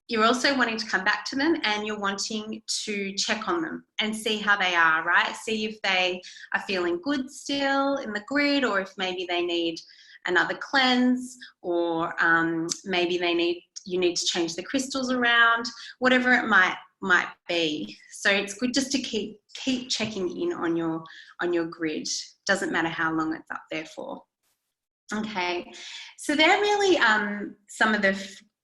you're also wanting to come back to them, and you're wanting to check on them and see how they are, right? See if they are feeling good still in the grid, or if maybe they need another cleanse, or maybe you need to change the crystals around, whatever it might be. So it's good just to keep checking in on your grid. Doesn't matter how long it's up there for. Okay, so they're really some of the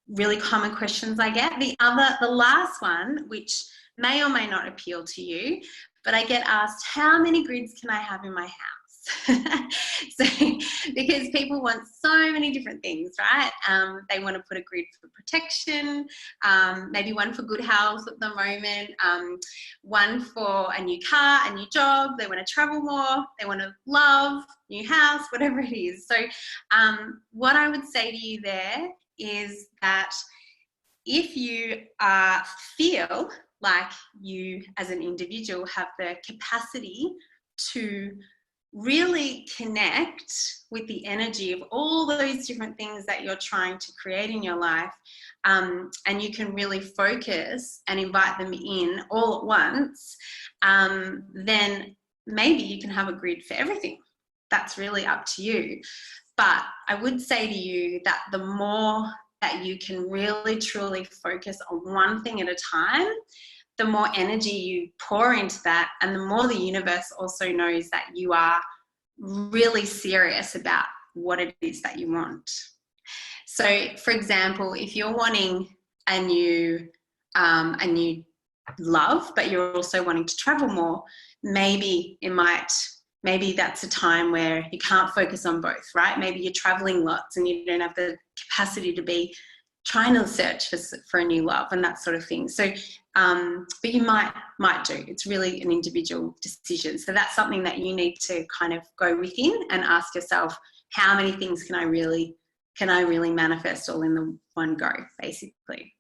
really common questions I get. The last one, which may or may not appeal to you, but I get asked, how many grids can I have in my house? So, because people want so many different things, right? They want to put a grid for protection, maybe one for good health at the moment, one for a new car, a new job, they want to travel more, they want to love, new house, whatever it is. So what I would say to you there is that if you feel like you as an individual have the capacity to really connect with the energy of all those different things that you're trying to create in your life, and you can really focus and invite them in all at once, then maybe you can have a grid for everything. That's really up to you. But I would say to you that the more that you can really truly focus on one thing at a time, the more energy you pour into that, and the more the universe also knows that you are really serious about what it is that you want. So, for example, if you're wanting a new love, but you're also wanting to travel more, maybe that's a time where you can't focus on both, right? Maybe you're traveling lots and you don't have the capacity to be trying to search for a new love and that sort of thing. So, but you might do. It's really an individual decision. So that's something that you need to kind of go within and ask yourself, how many things can I really manifest all in the one go, basically.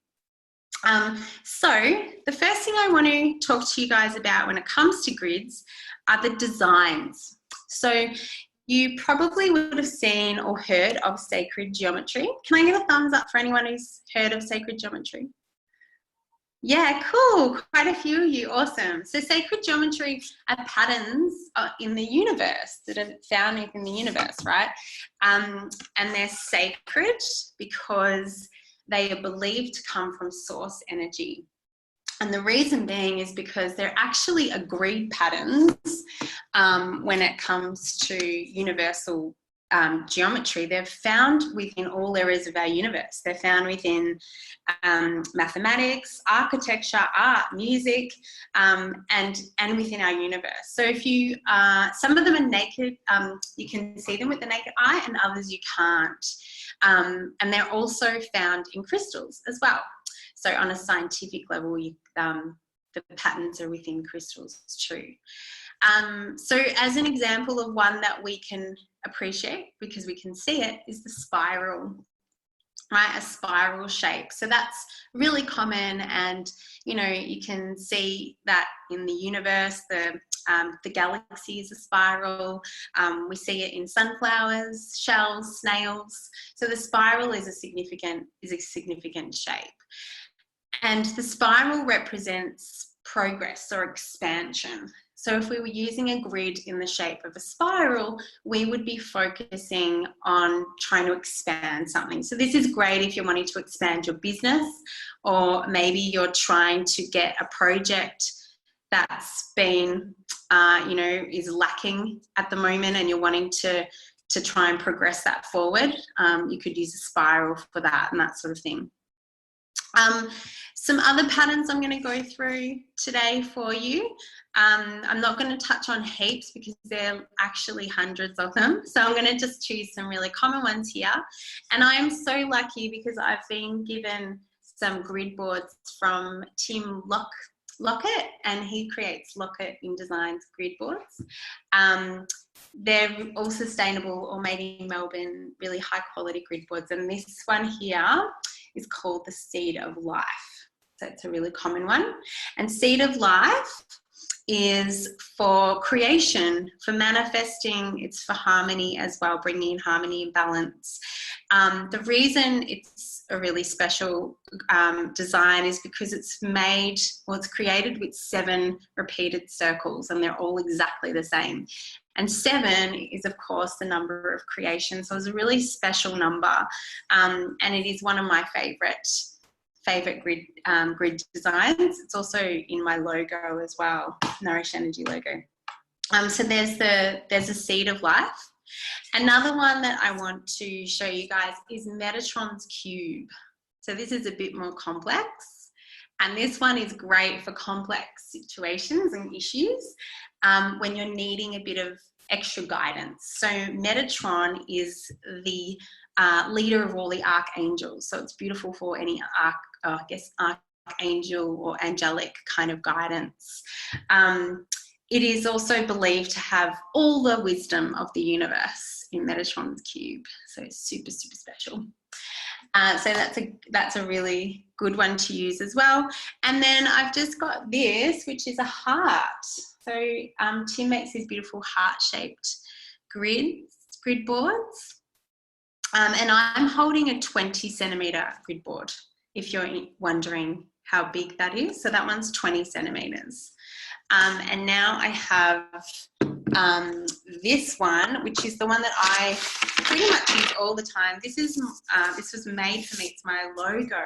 So the first thing I want to talk to you guys about when it comes to grids are the designs. So you probably would have seen or heard of sacred geometry. Can I get a thumbs up for anyone who's heard of sacred geometry? Yeah, cool. Quite a few of you. Awesome. So sacred geometry are patterns in the universe that are found within the universe, right? And they're sacred because they are believed to come from source energy. And the reason being is because they're actually agreed patterns when it comes to universal geometry. They're found within all areas of our universe. They're found within mathematics, architecture, art, music, and within our universe. So if you, some of them are naked, you can see them with the naked eye, and others you can't. And they're also found in crystals as well. So on a scientific level, the patterns are within crystals too. So as an example of one that we can appreciate because we can see it is the spiral, right? A spiral shape. So that's really common, and you know, you can see that in the universe. The galaxy is a spiral. We see it in sunflowers, shells, snails. So the spiral is a significant shape. And the spiral represents progress or expansion. So if we were using a grid in the shape of a spiral, we would be focusing on trying to expand something. So this is great if you're wanting to expand your business, or maybe you're trying to get a project that's been, is lacking at the moment, and you're wanting to try and progress that forward. You could use a spiral for that and that sort of thing. Some other patterns I'm going to go through today for you. I'm not going to touch on heaps because there are actually hundreds of them. So I'm going to just choose some really common ones here. And I am so lucky because I've been given some grid boards from Tim Lockett, and he creates Lockett InDesigns grid boards. They're all sustainable or made in Melbourne, really high quality grid boards. And this one here is called the Seed of Life. So it's a really common one. And Seed of Life is for creation, for manifesting, it's for harmony as well, bringing in harmony and balance. The reason it's it's a really special design is because it's created with 7 repeated circles, and they're all exactly the same. And 7 is, of course, the number of creation. So it's a really special number, and it is one of my favorite grid designs. It's also in my logo as well, Nourish Energy logo. So there's a seed of life. Another one that I want to show you guys is Metatron's cube. So this is a bit more complex, and this one is great for complex situations and issues when you're needing a bit of extra guidance. So Metatron is the leader of all the archangels. So it's beautiful for any archangel or angelic kind of guidance. It is also believed to have all the wisdom of the universe in Metatron's cube. So it's super, super special. So that's a really good one to use as well. And then I've just got this, which is a heart. So Tim makes these beautiful heart-shaped grid boards. And I'm holding a 20 centimetre grid board, if you're wondering how big that is. So that one's 20 centimetres. And now I have this one, which is the one that I pretty much use all the time. This was made for me. It's my logo.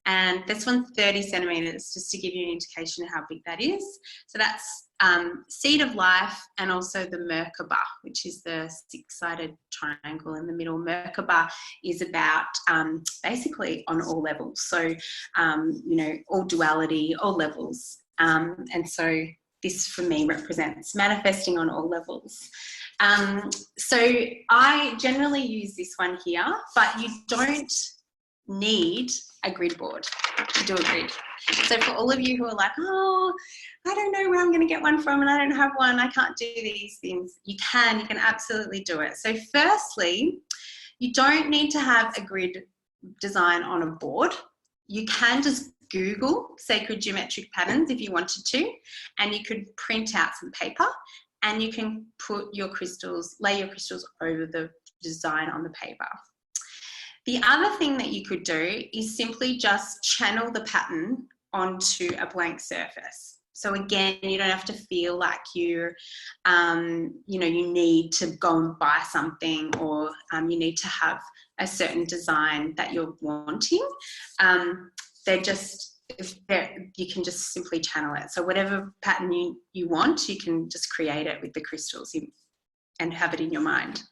And this one's 30 centimetres, just to give you an indication of how big that is. So that's Seed of Life, and also the Merkaba, which is the 6-sided triangle in the middle. Merkaba is about basically on all levels. So, all duality, all levels. And so this for me represents manifesting on all levels. So I generally use this one here, but you don't need a grid board to do a grid. So for all of you who are like, oh, I don't know where I'm going to get one from and I don't have one, I can't do these things, you can absolutely do it. So firstly, you don't need to have a grid design on a board. You can just Google sacred geometric patterns if you wanted to, and you could print out some paper and you can put your crystals, lay your crystals over the design on the paper. The other thing that you could do is simply just channel the pattern onto a blank surface. So again, you don't have to feel like you need to go and buy something, or you need to have a certain design that you're wanting. You can just simply channel it. So whatever pattern you want, you can just create it with the crystals and have it in your mind.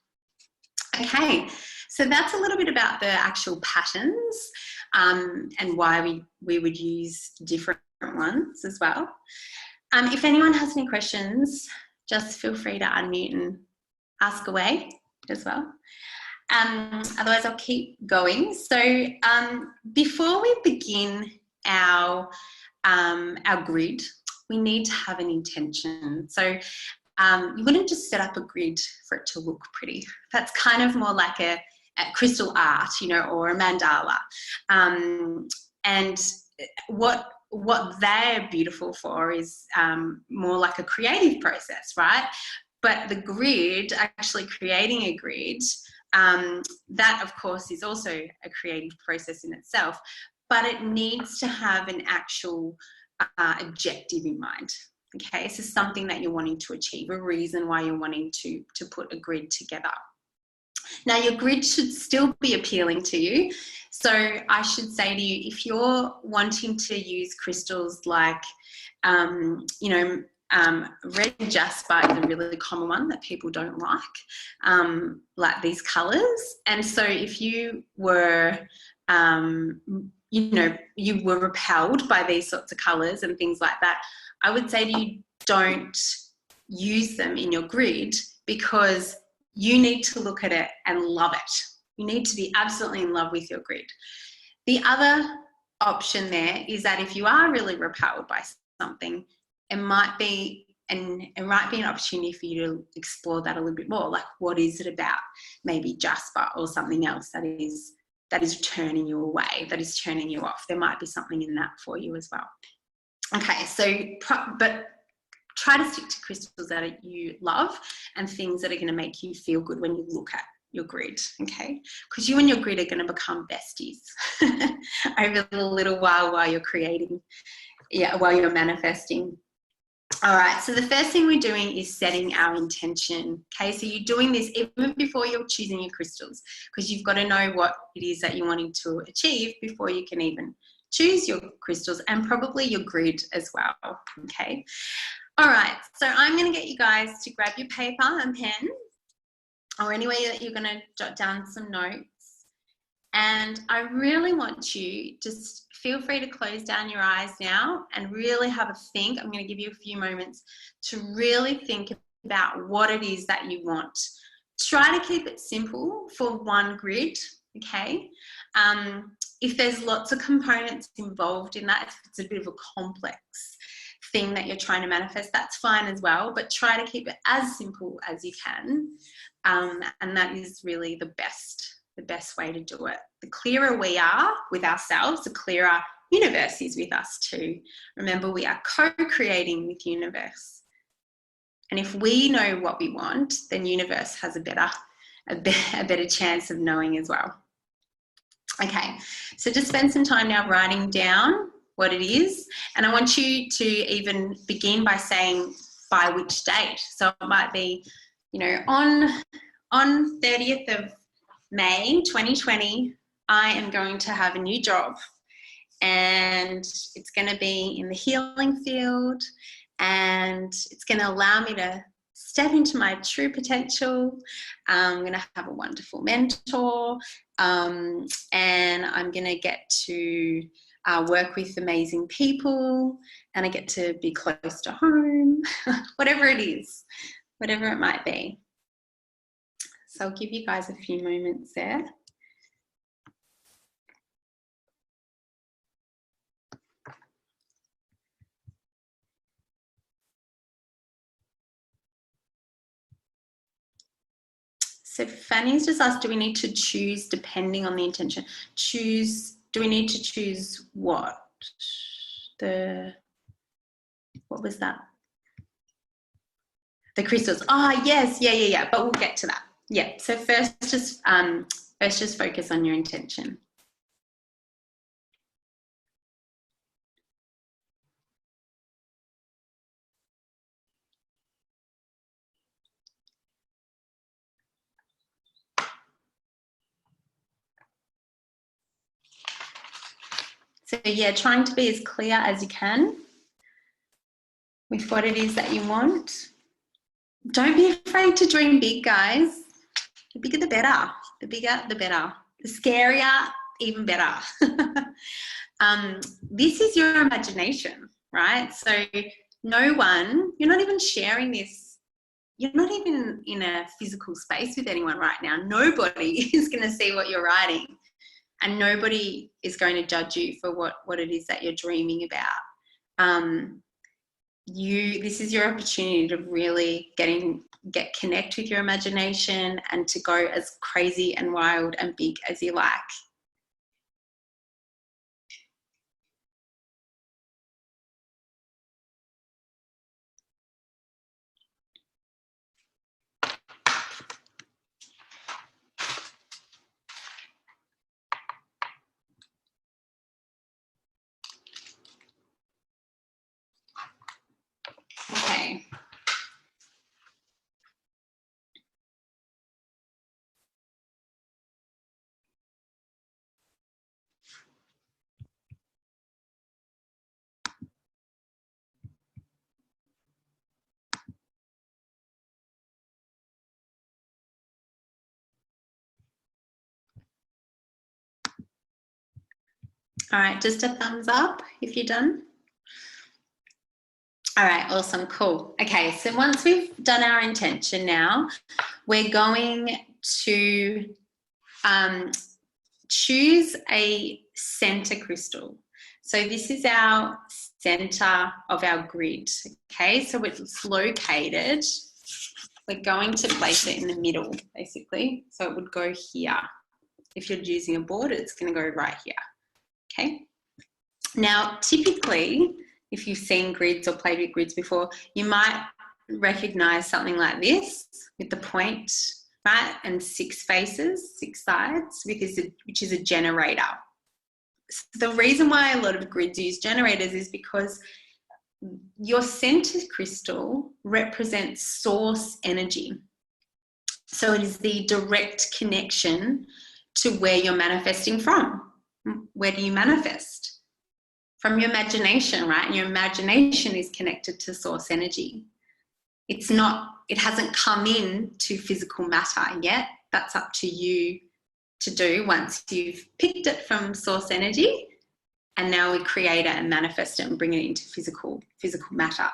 Okay, so that's a little bit about the actual patterns and why we would use different ones as well. If anyone has any questions, just feel free to unmute and ask away as well. Otherwise, I'll keep going. So before we begin our grid, we need to have an intention. So you wouldn't just set up a grid for it to look pretty. That's kind of more like a crystal art, or a mandala. And what they're beautiful for is more like a creative process, right? But the grid, actually creating a grid, that of course is also a creative process in itself, but it needs to have an actual objective in mind. Okay, so something that you're wanting to achieve, a reason why you're wanting to put a grid together. Now, your grid should still be appealing to you. So I should say to you, if you're wanting to use crystals like, red jasper is a really common one that people don't like these colours. And so if you were, you were repelled by these sorts of colours and things like that, I would say to you, don't use them in your grid, because you need to look at it and love it. You need to be absolutely in love with your grid. The other option there is that if you are really repelled by something, it might be an opportunity for you to explore that a little bit more. Like, what is it about maybe jasper or something else that is turning you away, that is turning you off? There might be something in that for you as well. Okay, but try to stick to crystals that you love and things that are going to make you feel good when you look at your grid, okay? Because you and your grid are going to become besties over the little while you're creating, while you're manifesting. All right, so the first thing we're doing is setting our intention, okay? So you're doing this even before you're choosing your crystals, because you've got to know what it is that you're wanting to achieve before you can even choose your crystals, and probably your grid as well, okay? All right, so I'm going to get you guys to grab your paper and pen, or any way that you're going to jot down some notes. And I really want you, just feel free to close down your eyes now and really have a think. I'm going to give you a few moments to really think about what it is that you want. Try to keep it simple for one grid, okay? If there's lots of components involved in that, if it's a bit of a complex thing that you're trying to manifest, that's fine as well, but try to keep it as simple as you can. And that is really the best way to do it. The clearer we are with ourselves, the clearer universe is with us too. Remember, we are co-creating with universe. And if we know what we want, then universe has a better chance of knowing as well. Okay, so just spend some time now writing down what it is. And I want you to even begin by saying by which date. So it might be, you know, on 30th of May 2020, I am going to have a new job, and it's going to be in the healing field, and it's going to allow me to step into my true potential. I'm going to have a wonderful mentor, and I'm going to get to work with amazing people, and I get to be close to home, whatever it is, whatever it might be. So I'll give you guys a few moments there. So Fanny's just asked, do we need to choose depending on the intention? Do we need to choose what? What was that? The crystals. Oh, yes, yeah. But we'll get to that. Yeah, so first just focus on your intention. So yeah, trying to be as clear as you can with what it is that you want. Don't be afraid to dream big, guys. The bigger the better. The bigger the better. The scarier, even better. This is your imagination, right? So you're not even sharing this. You're not even in a physical space with anyone right now. Nobody is going to see what you're writing, and nobody is going to judge you for what it is that you're dreaming about. This is your opportunity to really connect with your imagination and to go as crazy and wild and big as you like. Okay. All right, just a thumbs up if you're done. All right, awesome, cool. Okay, so once we've done our intention now, we're going to choose a center crystal. So this is our center of our grid, okay? So it's located, we're going to place it in the middle, basically. So it would go here. If you're using a board, it's going to go right here, okay? Now, typically, if you've seen grids or played with grids before, you might recognize something like this with the point right? And 6 faces, 6 sides, which is a generator. So the reason why a lot of grids use generators is because your center crystal represents source energy. So it is the direct connection to where you're manifesting from. Where do you manifest? From your imagination, right? And your imagination is connected to source energy. It hasn't come in to physical matter yet. That's up to you to do once you've picked it from source energy. And now we create it and manifest it and bring it into physical matter.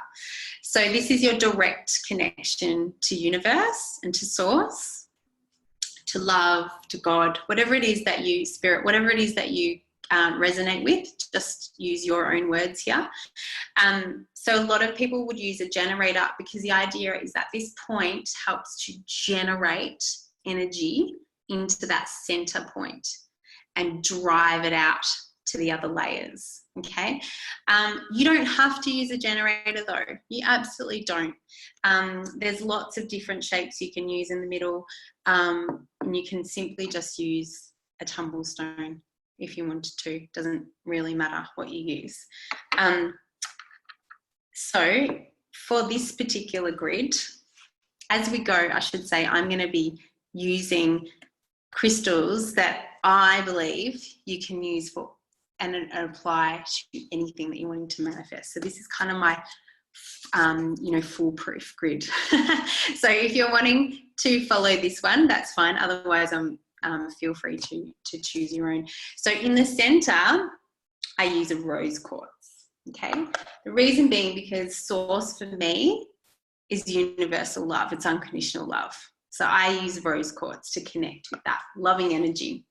So this is your direct connection to universe and to source, to love, to God, whatever it is that you, spirit, whatever it is that you resonate with, just use your own words here. So a lot of people would use a generator because the idea is that this point helps to generate energy into that center point and drive it out to the other layers. Okay, you don't have to use a generator though. You absolutely don't. There's lots of different shapes you can use in the middle, and you can simply just use a tumble stone if you wanted to. Doesn't really matter what you use. So for this particular grid, as we go, I should say, I'm going to be using crystals that I believe you can use for and apply to anything that you're wanting to manifest. So this is kind of my, foolproof grid. So if you're wanting to follow this one, that's fine. Otherwise, feel free to choose your own. So in the center, I use a rose quartz. Okay. The reason being because source for me is universal love. It's unconditional love. So I use rose quartz to connect with that loving energy.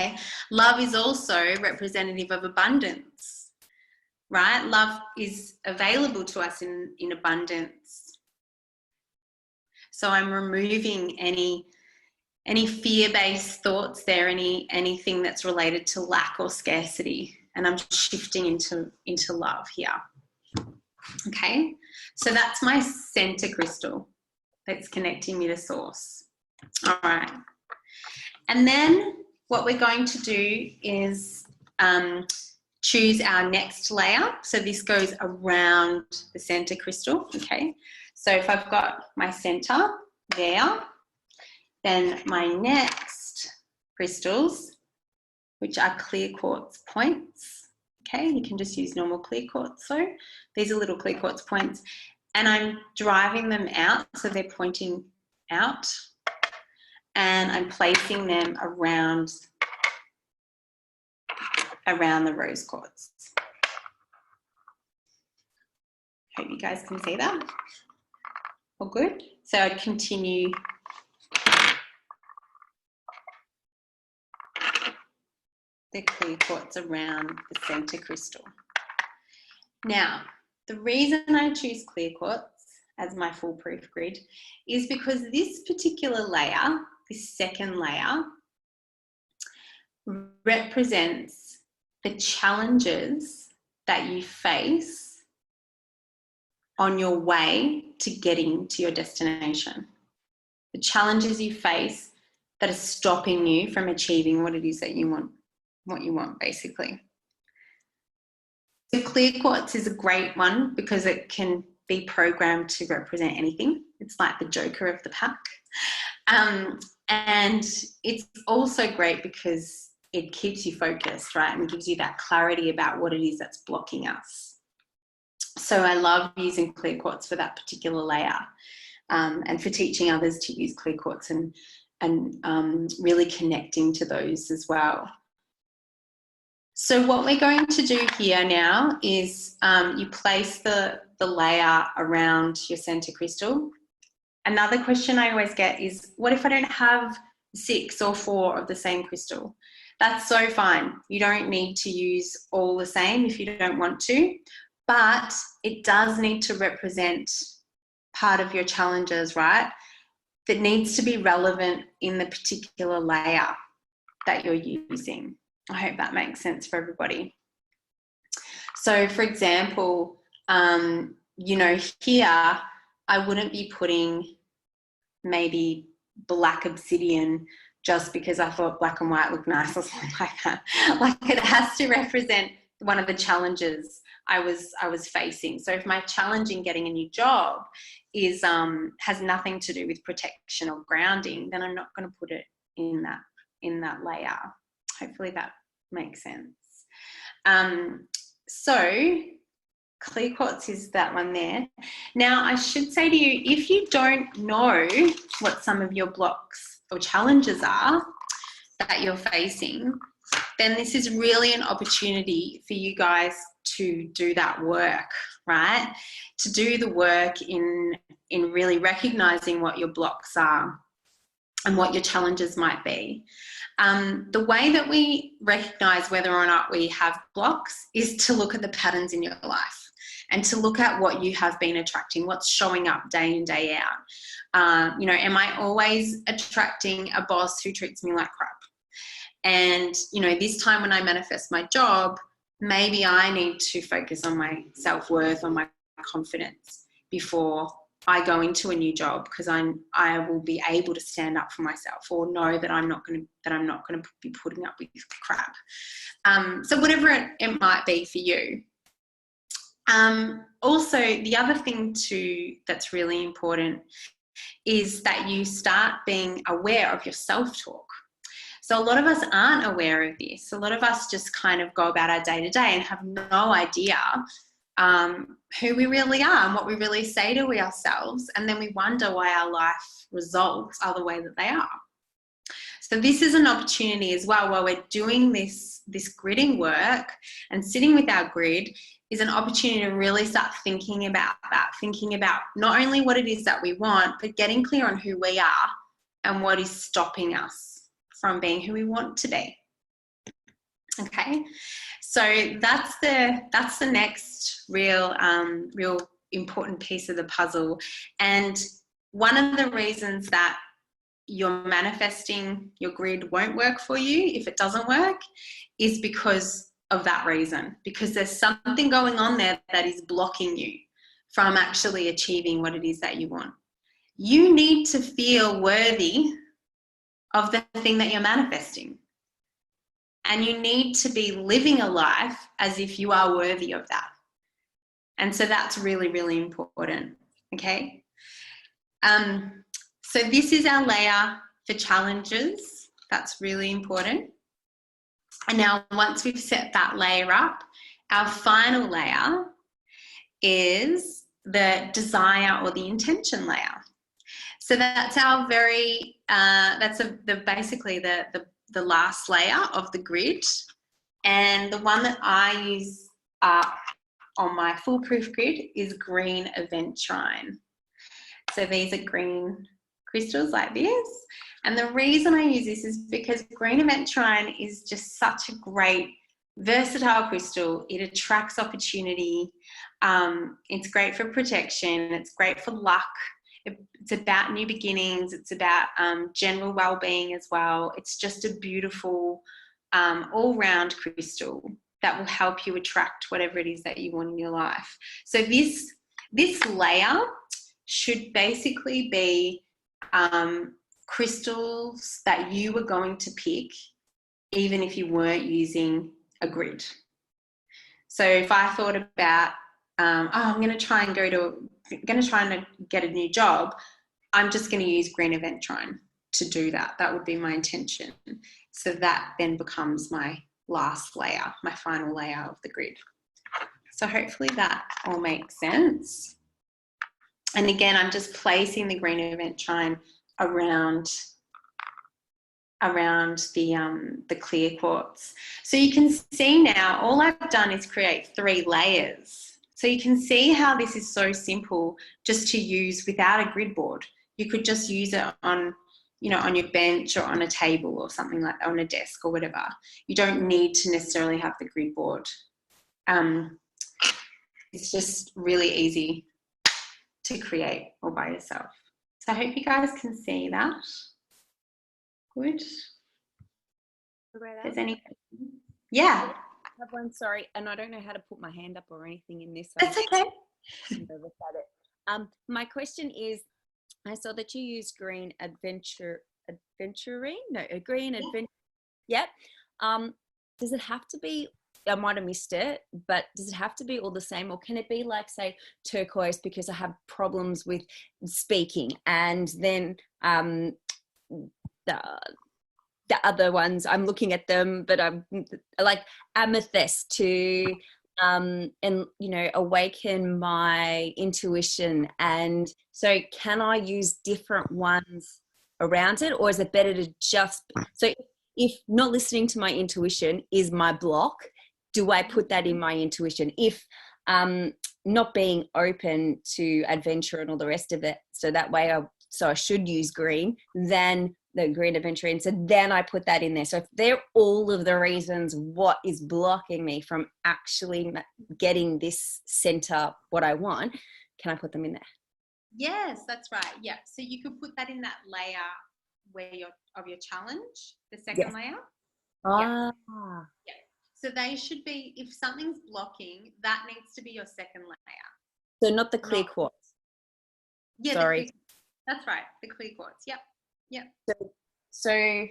Okay. Love is also representative of abundance, right? Love is available to us in abundance. So I'm removing any fear-based thoughts there, anything that's related to lack or scarcity, and I'm shifting into love here. Okay, so that's my center crystal that's connecting me to source. All right, and then what we're going to do is choose our next layer. So this goes around the center crystal, okay? So if I've got my center there, then my next crystals, which are clear quartz points, okay? You can just use normal clear quartz. So these are little clear quartz points, and I'm driving them out, so they're pointing out, and I'm placing them around the rose quartz. Hope you guys can see that. All good? So I'd continue the clear quartz around the center crystal. Now, the reason I choose clear quartz as my foolproof grid is because this particular layer, this second layer, represents the challenges that you face on your way to getting to your destination. The challenges you face that are stopping you from achieving what it is that you want, basically. So clear quartz is a great one because it can be programmed to represent anything. It's like the Joker of the pack. And it's also great because it keeps you focused, right? And gives you that clarity about what it is that's blocking us. So I love using clear quartz for that particular layer, and for teaching others to use clear quartz and really connecting to those as well. So what we're going to do here now is you place the layer around your center crystal. Another question I always get is, what if I don't have 6 or 4 of the same crystal? That's so fine. You don't need to use all the same if you don't want to, but it does need to represent part of your challenges, right? That needs to be relevant in the particular layer that you're using. I hope that makes sense for everybody. So for example, here I wouldn't be putting maybe black obsidian just because I thought black and white looked nice or something like that. Like, it has to represent one of the challenges I was facing. So if my challenge in getting a new job is has nothing to do with protection or grounding, then I'm not going to put it in that layer. Hopefully that makes sense. So clear quartz is that one there. Now, I should say to you, if you don't know what some of your blocks or challenges are that you're facing, then this is really an opportunity for you guys to do that work, right? To do the work in really recognizing what your blocks are and what your challenges might be. The way that we recognize whether or not we have blocks is to look at the patterns in your life and to look at what you have been attracting, what's showing up day in, day out. You know, am I always attracting a boss who treats me like crap? And, you know, this time when I manifest my job, maybe I need to focus on my self-worth, on my confidence before I go into a new job, because I will be able to stand up for myself, or know that I'm not going to be putting up with crap. So whatever it might be for you. Also, the other thing too that's really important is that you start being aware of your self-talk. So a lot of us aren't aware of this. A lot of us just kind of go about our day-to-day and have no idea who we really are and what we really say to ourselves, and then we wonder why our life results are the way that they are. So this is an opportunity as well, while we're doing this gridding work and sitting with our grid, is an opportunity to really start thinking about that, thinking about not only what it is that we want, but getting clear on who we are and what is stopping us from being who we want to be. Okay, so that's the next real important piece of the puzzle. And one of the reasons that you're manifesting your grid won't work for you, if it doesn't work, is because of that reason, because there's something going on there that is blocking you from actually achieving what it is that you want. You need to feel worthy of the thing that you're manifesting. And you need to be living a life as if you are worthy of that. And so that's really, really important, okay? So this is our layer for challenges. That's really important. And now once we've set that layer up, our final layer is the desire or the intention layer. So that's our very, basically the last layer of the grid, and the one that I use on my foolproof grid is green aventurine. So these are green crystals like this, and the reason I use this is because green aventurine is just such a great versatile crystal. It attracts opportunity. It's great for protection. It's great for luck. It's about new beginnings. It's about general well-being as well. It's just a beautiful all-round crystal that will help you attract whatever it is that you want in your life. So this layer should basically be crystals that you were going to pick even if you weren't using a grid. So if I thought about, I'm going to try and get a new job, I'm just going to use green aventurine to do that. That would be my intention. So that then becomes my last layer, my final layer of the grid. So hopefully that all makes sense. And again, I'm just placing the green aventurine around the clear quartz. So you can see now, all I've done is create 3 layers. So you can see how this is so simple just to use without a grid board. You could just use it on your bench or on a table or something like that, on a desk or whatever. You don't need to necessarily have the grid board. It's just really easy to create all by yourself. So I hope you guys can see that. Good. There's any? Yeah. I have one, sorry, and I don't know how to put my hand up or anything in this. That's okay. My question is, I saw that you use green adventurine. No, a green adventure. Yep. Does it have to be? I might have missed it, but does it have to be all the same, or can it be like, say, turquoise because I have problems with speaking, and then the other ones I'm looking at them, but I'm like amethyst to and awaken my intuition. And so can I use different ones around it, or is it better to just, so if not listening to my intuition is my block, do I put that in my intuition? If not being open to adventure and all the rest of it, so that way I should use green, then the green adventure, and so then I put that in there. So if they're all of the reasons what is blocking me from actually getting this center what I want, can I put them in there? Yes, that's right. Yeah, so you could put that in that layer where of your challenge, the second layer. Ah. Yeah. So they should be, if something's blocking, that needs to be your second layer. So not the clear quartz. Yeah, sorry. That's right, the clear quartz. Yep. Yep. So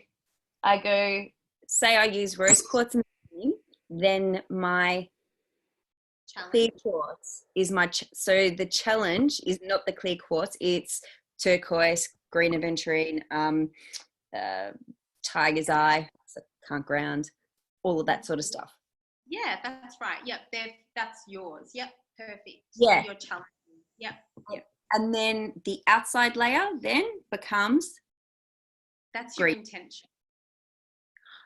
I go, say I use rose quartz, then my challenge. Clear quartz is my, so the challenge is not the clear quartz, it's turquoise, green aventurine, tiger's eye, can't ground, all of that sort of stuff. Yeah, that's right. Yep, that's yours. Yep, perfect. Yeah. Your challenge. Yep. Yep. And then the outside layer then becomes? That's your intention.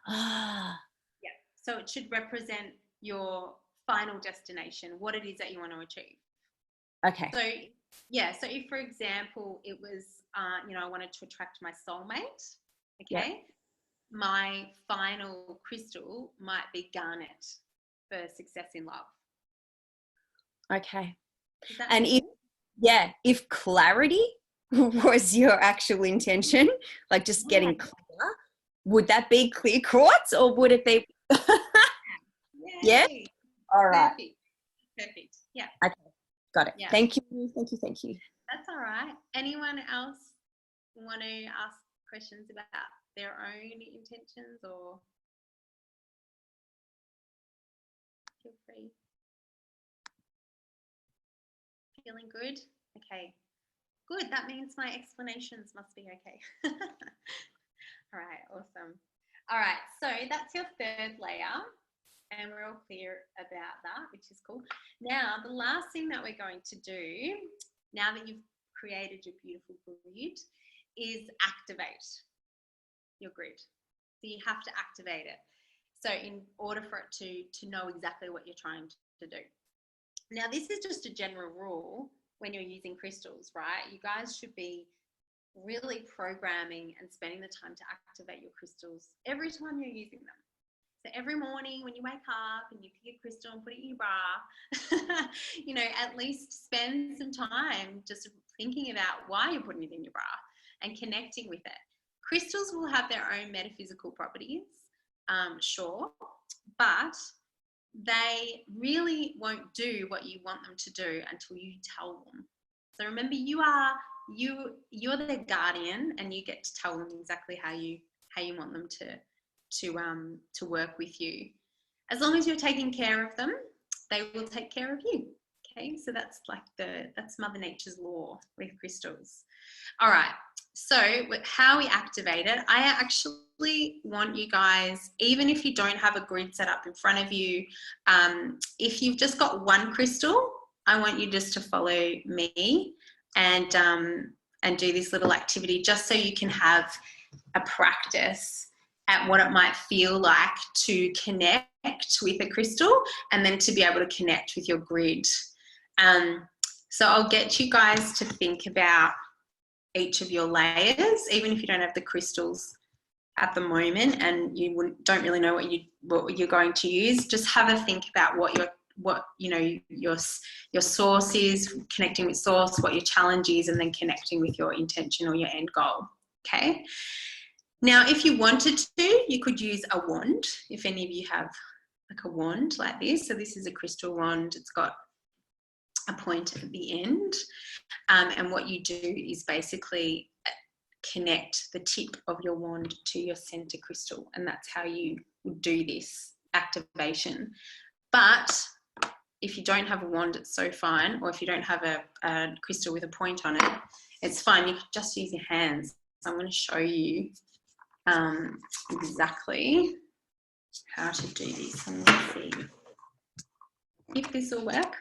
Ah. Yeah. So it should represent your final destination, what it is that you want to achieve. Okay. So, yeah. So if, for example, it was, I wanted to attract my soulmate, okay? Yep. My final crystal might be garnet for success in love. Okay. And if clarity was your actual intention, like just getting clear, would that be clear quartz, or would it be? Yeah. All right. Perfect. Yeah. Okay. Got it. Yeah. Thank you. That's all right. Anyone else want to ask questions about their own intentions, or feel free? Feeling good? Okay. Good. That means my explanations must be okay. All right. Awesome. All right. So that's your third layer, and we're all clear about that, which is cool. Now, the last thing that we're going to do, now that you've created your beautiful grid, is activate your grid. So you have to activate it. So in order for it to know exactly what you're trying to do. Now, this is just a general rule when you're using crystals, right? You guys should be really programming and spending the time to activate your crystals every time you're using them. So every morning when you wake up and you pick a crystal and put it in your bra, at least spend some time just thinking about why you're putting it in your bra and connecting with it. Crystals will have their own metaphysical properties, sure, but they really won't do what you want them to do until you tell them. So remember, you're their guardian, and you get to tell them exactly how you want them to work with you. As long as you're taking care of them, they will take care of you. Okay, so that's that's Mother Nature's law with crystals. All right, so how we activate it, I actually want you guys, even if you don't have a grid set up in front of you, if you've just got one crystal, I want you just to follow me and do this little activity, just so you can have a practice at what it might feel like to connect with a crystal, and then to be able to connect with your grid. So I'll get you guys to think about each of your layers, even if you don't have the crystals at the moment and you don't really know what you're going to use. Just have a think about what your source is, connecting with source, what your challenge is, and then connecting with your intention or your end goal. Okay. Now, if you wanted to, you could use a wand. If any of you have like a wand like this. So this is a crystal wand. It's got a point at the end. And what you do is basically connect the tip of your wand to your center crystal, and that's how you do this activation. But if you don't have a wand, it's so fine, or if you don't have a crystal with a point on it, it's fine. You can just use your hands. So I'm going to show you exactly how to do this. And let's see if this will work.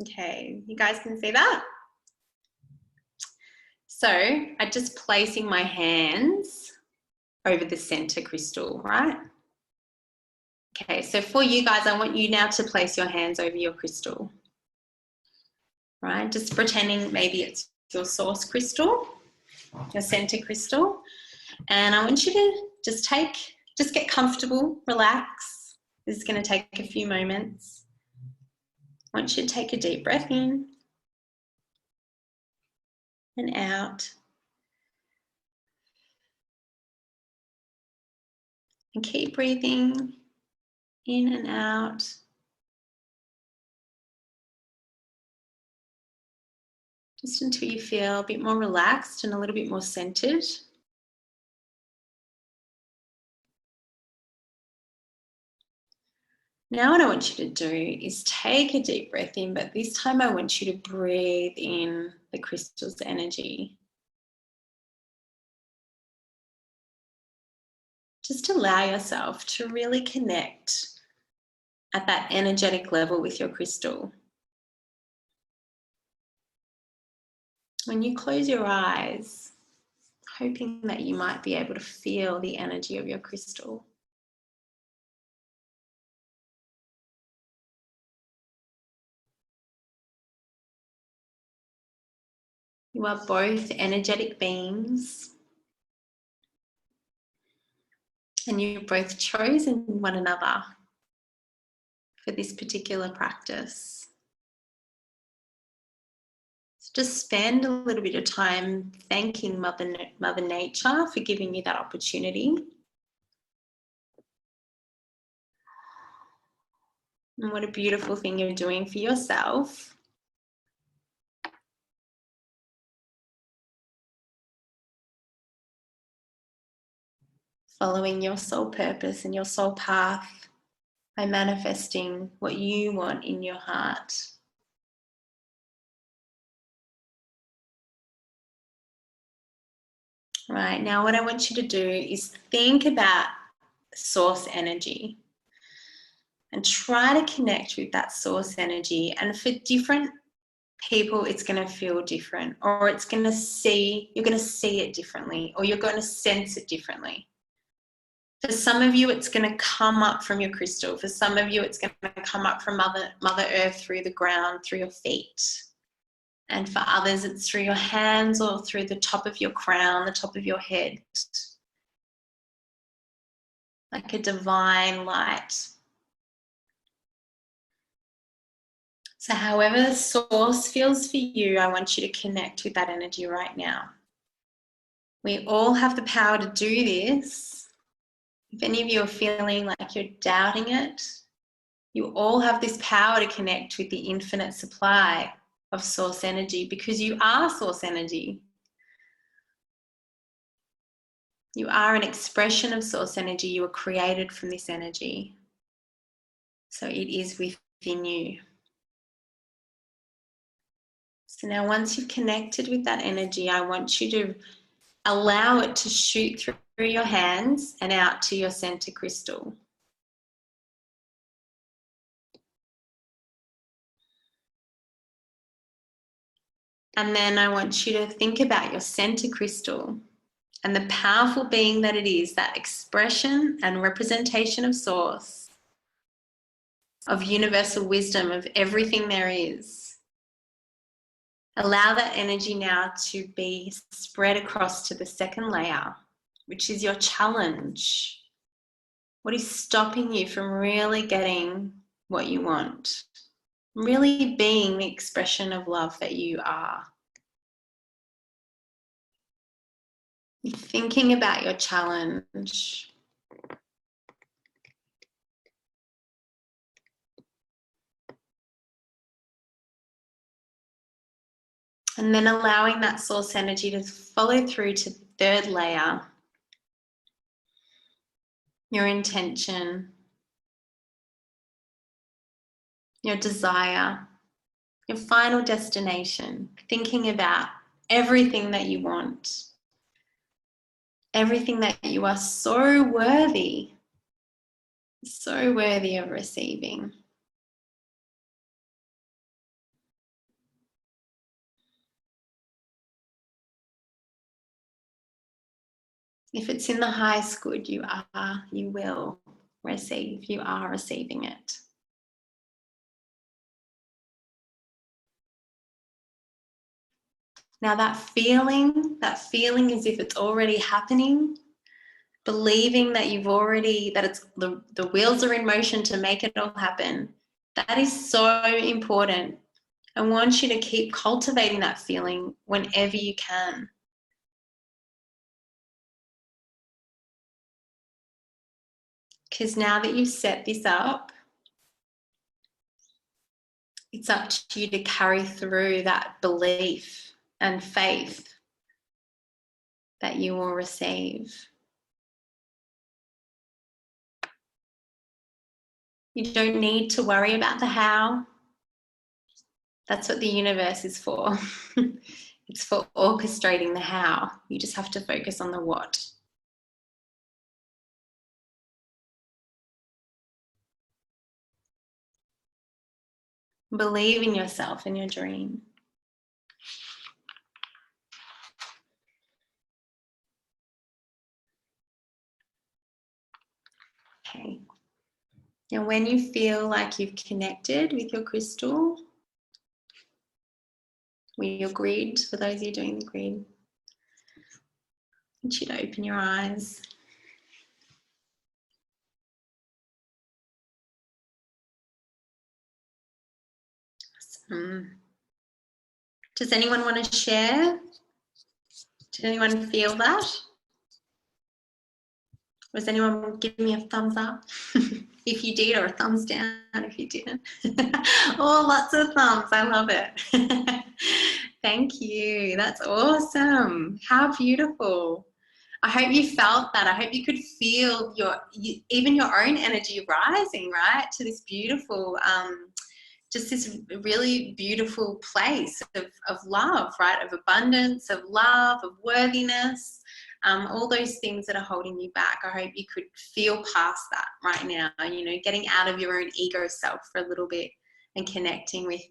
Okay, you guys can see that? So I'm just placing my hands over the center crystal, right? Okay, so for you guys, I want you now to place your hands over your crystal, right? Just pretending maybe it's your source crystal, your center crystal. And I want you to just get comfortable, relax. This is going to take a few moments. I want you to take a deep breath in and out. And keep breathing in and out. Just until you feel a bit more relaxed and a little bit more centered. Now what I want you to do is take a deep breath in, but this time I want you to breathe in the crystal's energy. Just allow yourself to really connect at that energetic level with your crystal. When you close your eyes, hoping that you might be able to feel the energy of your crystal. You are both energetic beings, and you've both chosen one another for this particular practice. So just spend a little bit of time thanking Mother Nature for giving you that opportunity. And what a beautiful thing you're doing for yourself. Following your soul purpose and your soul path by manifesting what you want in your heart. Right, now what I want you to do is think about source energy and try to connect with that source energy. And for different people, it's going to feel different, or you're going to see it differently, or you're going to sense it differently. For some of you, it's going to come up from your crystal. For some of you, it's going to come up from Mother Earth, through the ground, through your feet. And for others, it's through your hands or through the top of your crown, the top of your head. Like a divine light. So however the source feels for you, I want you to connect with that energy right now. We all have the power to do this. If any of you are feeling like you're doubting it, you all have this power to connect with the infinite supply of source energy, because you are source energy. You are an expression of source energy. You were created from this energy. So it is within you. So now once you've connected with that energy, I want you to allow it to shoot through your hands and out to your center crystal. And then I want you to think about your center crystal and the powerful being that it is, that expression and representation of source, of universal wisdom, of everything there is. Allow that energy now to be spread across to the second layer, which is your challenge. What is stopping you from really getting what you want? Really being the expression of love that you are. Thinking about your challenge. And then allowing that source energy to follow through to the third layer, your intention, your desire, your final destination, thinking about everything that you want, everything that you are so worthy of receiving. If it's in the highest good, you will receive, you are receiving it. Now that feeling as if it's already happening, believing that that it's the wheels are in motion to make it all happen, that is so important. I want you to keep cultivating that feeling whenever you can. Because now that you've set this up, it's up to you to carry through that belief and faith that you will receive. You don't need to worry about the how. That's what the universe is for. It's for orchestrating the how. You just have to focus on the what. Believe in yourself and your dream. Okay. Now, when you feel like you've connected with your crystal, with your grid, for those of you doing the grid, I want you to open your eyes. Does anyone want to share? Did anyone feel that? Was anyone giving me a thumbs up? If you did, or a thumbs down if you didn't. Oh, lots of thumbs. I love it. Thank you. That's awesome. How beautiful. I hope you felt that. I hope you could feel even your own energy rising, right, to this beautiful, just this really beautiful place of love, right, of abundance, of love, of worthiness. All those things that are holding you back. I hope you could feel past that right now, getting out of your own ego self for a little bit and connecting with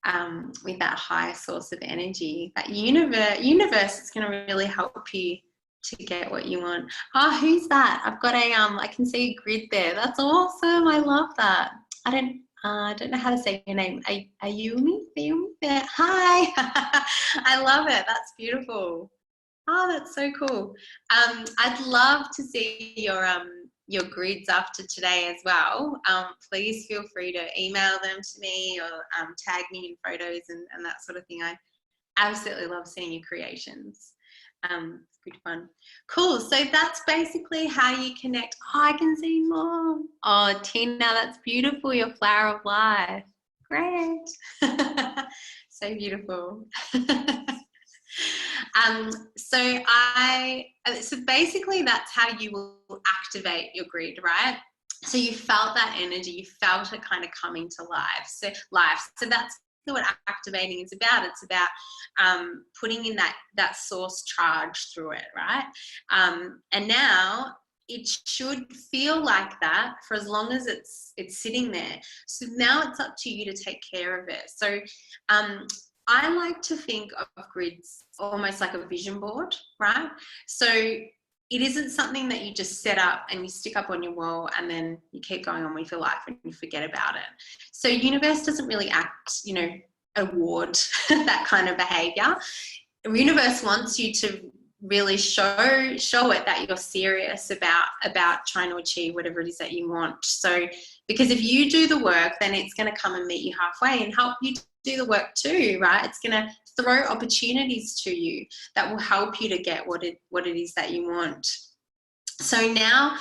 that higher source of energy. That universe is going to really help you to get what you want. Oh, who's that? I've got I can see a grid there. That's awesome. I love that. I don't know how to say your name. Ayumi? There. Hi. I love it. That's beautiful. Oh, that's so cool. I'd love to see your grids after today as well. Please feel free to email them to me or tag me in photos and that sort of thing. I absolutely love seeing your creations. It's good fun. Cool. So that's basically how you connect. Oh, I can see more. Oh, Tina, that's beautiful. Your flower of life. Great. So beautiful. So basically that's how you will activate your grid, right? So you felt that energy, you felt it kind of coming to life. So that's what activating is about. It's about putting in that source charge through it, right? And now it should feel like that for as long as it's sitting there. So now it's up to you to take care of it. So I like to think of grids almost like a vision board, right? So it isn't something that you just set up and you stick up on your wall and then you keep going on with your life and you forget about it. So universe doesn't really award that kind of behavior. The universe wants you to really show it that you're serious about trying to achieve whatever it is that you want. So because if you do the work, then it's going to come and meet you halfway and help you do the work too, right? It's going to throw opportunities to you that will help you to get what it is that you want. So now,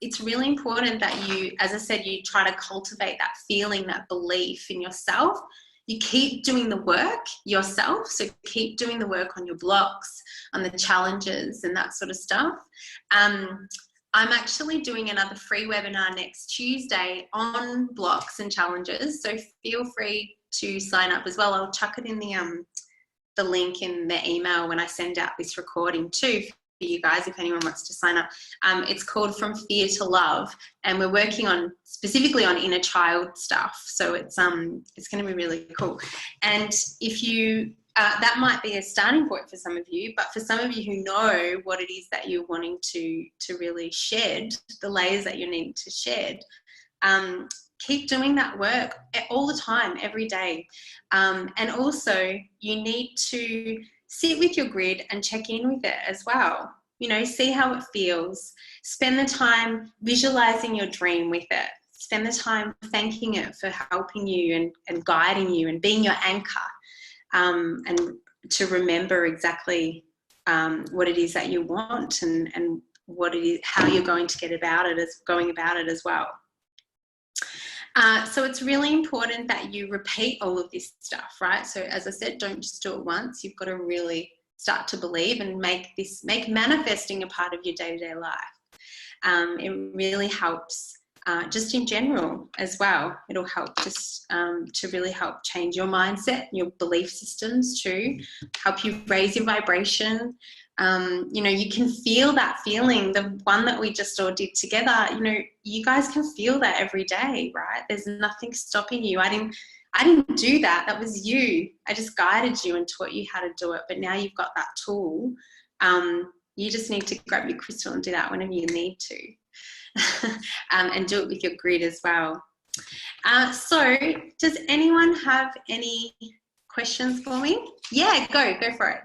it's really important that you, as I said, you try to cultivate that feeling, that belief in yourself. you keep doing the work yourself. So keep doing the work on your blocks, on the challenges and that sort of stuff. I'm actually doing another free webinar next Tuesday on blocks and challenges. So feel free to sign up as well. I'll chuck it in the link in the email when I send out this recording too, for you guys, if anyone wants to sign up. It's called From Fear to Love, and we're working on specifically on inner child stuff. So it's going to be really cool. And if you that might be a starting point for some of you, but for some of you who know what it is that you're wanting to really shed, the layers that you need to shed, keep doing that work all the time, every day. And also you need to sit with your grid and check in with it as well. You know, see how it feels. Spend the time visualizing your dream with it. Spend the time thanking it for helping you and guiding you and being your anchor. And to remember exactly what it is that you want and what it is, how you're going to get about it, going about it as well. So it's really important that you repeat all of this stuff, right? So as I said, don't just do it once. You've got to really start to believe and make manifesting a part of your day-to-day life. It really helps. Just in general as well, it'll help just to really help change your mindset, your belief systems too, help you raise your vibration. You know, you can feel that feeling, the one that we just all did together. You know, you guys can feel that every day, right? There's nothing stopping you. I didn't do that. That was you. I just guided you and taught you how to do it. But now you've got that tool. You just need to grab your crystal and do that whenever you need to. And do it with your grid as well. So does anyone have any questions for me? Yeah, go for it.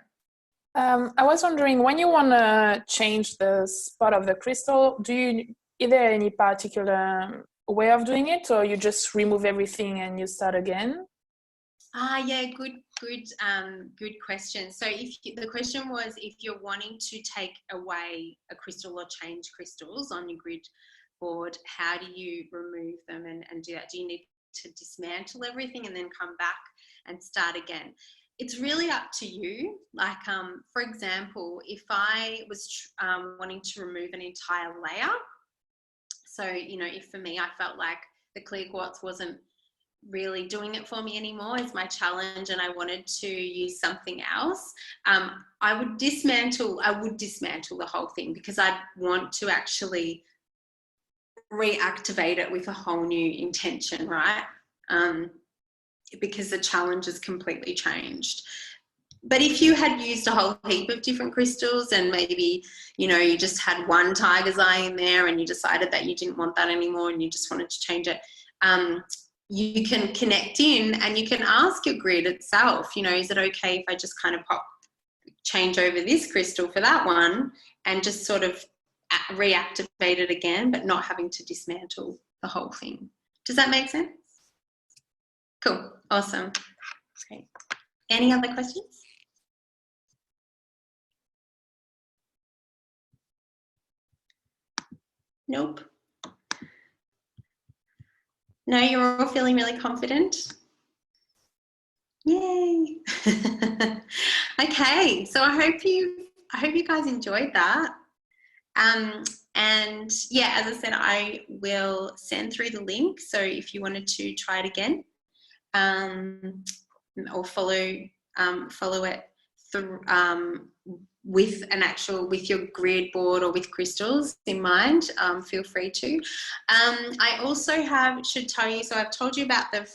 I was wondering, when you want to change the spot of the crystal, is there any particular way of doing it, or you just remove everything and you start again? Yeah, good question. So the question was, if you're wanting to take away a crystal or change crystals on your grid board, how do you remove them and do that? Do you need to dismantle everything and then come back and start again? It's really up to you. Like, for example, if I was wanting to remove an entire layer, so, you know, if for me, I felt like the clear quartz wasn't really doing it for me anymore as my challenge and I wanted to use something else, I would dismantle the whole thing, because I'd want to actually reactivate it with a whole new intention, right? Because the challenge has completely changed. But if you had used a whole heap of different crystals and maybe, you know, you just had one tiger's eye in there and you decided that you didn't want that anymore and you just wanted to change it, you can connect in and you can ask your grid itself, you know, is it okay if I just kind of change over this crystal for that one and just sort of reactivate it again, but not having to dismantle the whole thing. Does that make sense? Cool. Awesome. Great. Any other questions? Nope. No, you're all feeling really confident? Yay. Okay, so I hope you guys enjoyed that. And yeah, as I said, I will send through the link. So if you wanted to try it again, or follow it through, with your grid board or with crystals in mind, feel free to. I also should tell you, so I've told you about the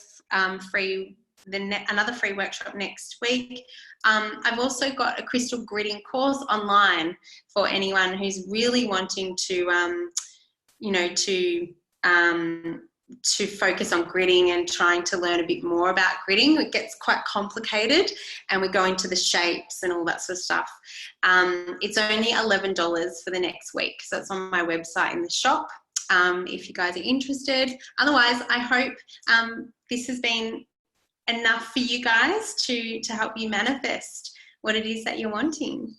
another free workshop next week. I've also got a crystal gridding course online for anyone who's really wanting to, you know, to focus on gridding and trying to learn a bit more about gridding. It gets quite complicated and we go into the shapes and all that sort of stuff. It's only $11 for the next week. So it's on my website in the shop, if you guys are interested. Otherwise, I hope this has been enough for you guys to help you manifest what it is that you're wanting.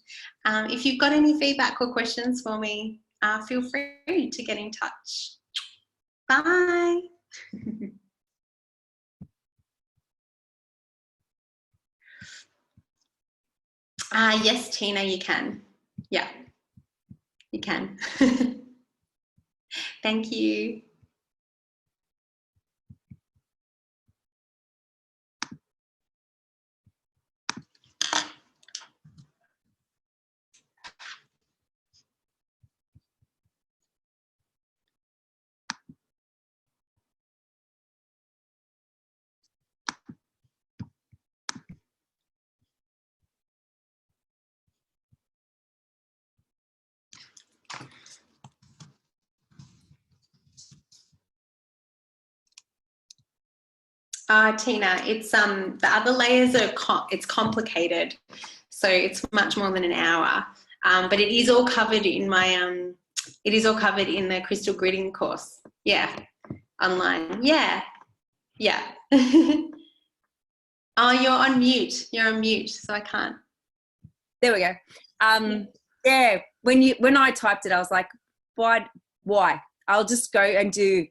If you've got any feedback or questions for me, feel free to get in touch. Bye. Yes, Tina, you can. Yeah, you can. Thank you. Tina, it's the other layers are it's complicated, so it's much more than an hour. But it is all covered in my it is all covered in the crystal gridding course. Yeah, online. Yeah, yeah. Oh, you're on mute. You're on mute, so I can't. There we go. Yeah, when I typed it, I was like, why? I'll just go and do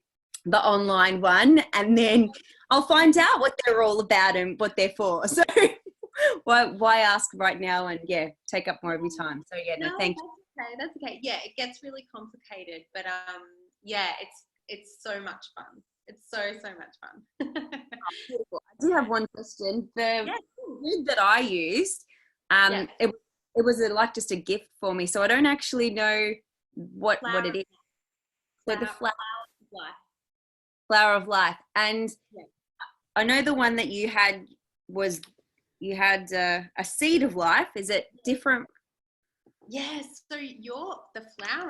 the online one, and then I'll find out what they're all about and what they're for. So why ask right now and take up more of your time? So no, thank you. Okay, that's okay. Yeah, it gets really complicated, but yeah, it's so much fun. It's so much fun. I do have one question. The grid that I used, it was like just a gift for me, so I don't actually know what it is. So the flower of life. Flower of life, and I know the one that you had was a seed of life. Is it different? Yes. So the flower